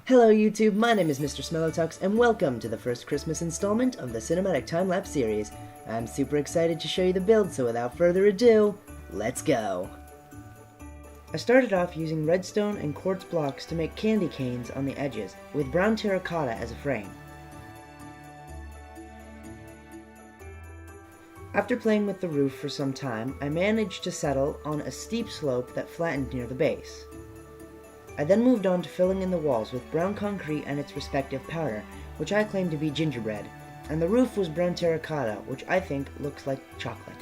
Hello YouTube, my name is Mr. Smellowtux, and welcome to the first Christmas installment of the cinematic time-lapse series. I'm super excited to show you the build, so without further ado, let's go! I started off using redstone and quartz blocks to make candy canes on the edges, with brown terracotta as a frame. After playing with the roof for some time, I managed to settle on a steep slope that flattened near the base. I then moved on to filling in the walls with brown concrete and its respective powder, which I claim to be gingerbread, and the roof was brown terracotta, which I think looks like chocolate.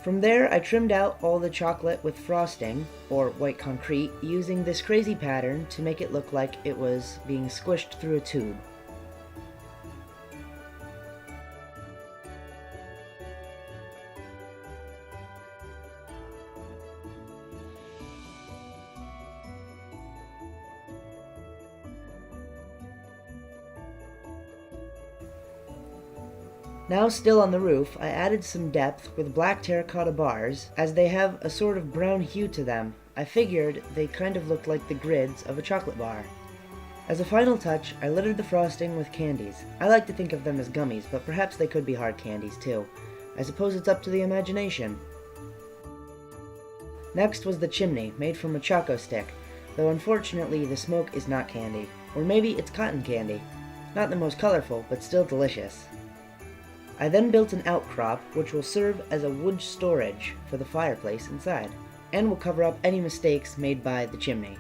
From there, I trimmed out all the chocolate with frosting, or white concrete, using this crazy pattern to make it look like it was being squished through a tube. Now still on the roof, I added some depth with black terracotta bars, as they have a sort of brown hue to them. I figured they kind of looked like the grids of a chocolate bar. As a final touch, I littered the frosting with candies. I like to think of them as gummies, but perhaps they could be hard candies too. I suppose it's up to the imagination. Next was the chimney, made from a choco stick, though unfortunately the smoke is not candy. Or maybe it's cotton candy. Not the most colorful, but still delicious. I then built an outcrop, which will serve as a wood storage for the fireplace inside, and will cover up any mistakes made by the chimney.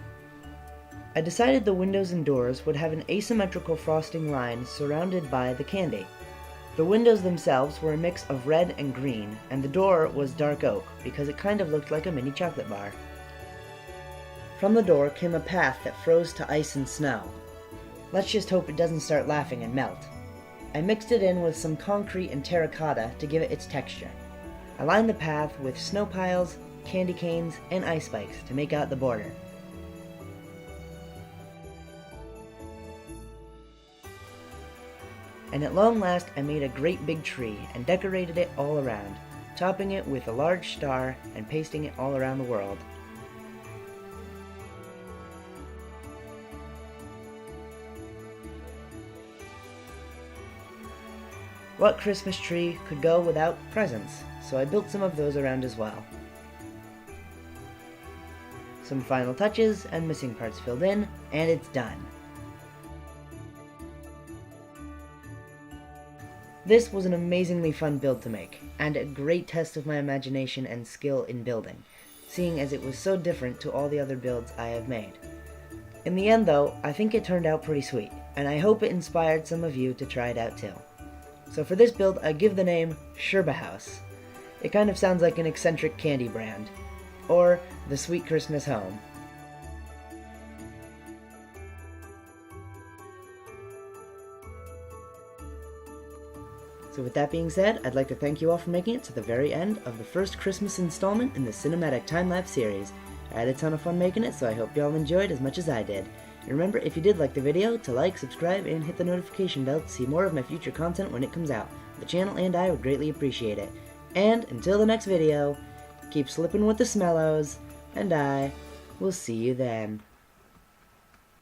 I decided the windows and doors would have an asymmetrical frosting line surrounded by the candy. The windows themselves were a mix of red and green, and the door was dark oak, because it kind of looked like a mini chocolate bar. From the door came a path that froze to ice and snow. Let's just hope it doesn't start laughing and melt. I mixed it in with some concrete and terracotta to give it its texture. I lined the path with snow piles, candy canes, and ice spikes to make out the border. And at long last I made a great big tree and decorated it all around, topping it with a large star and pasting it all around the world. What Christmas tree could go without presents, so I built some of those around as well. Some final touches and missing parts filled in, and it's done. This was an amazingly fun build to make, and a great test of my imagination and skill in building, seeing as it was so different to all the other builds I have made. In the end though, I think it turned out pretty sweet, and I hope it inspired some of you to try it out too. So for this build, I give the name Scurba House. It kind of sounds like an eccentric candy brand. Or the Sweet Christmas Home. So with that being said, I'd like to thank you all for making it to the very end of the first Christmas installment in the cinematic time-lapse series. I had a ton of fun making it, so I hope you all enjoyed as much as I did. And remember, if you did like the video, to like, subscribe, and hit the notification bell to see more of my future content when it comes out. The channel and I would greatly appreciate it. And until the next video, keep slipping with the smellos, and I will see you then.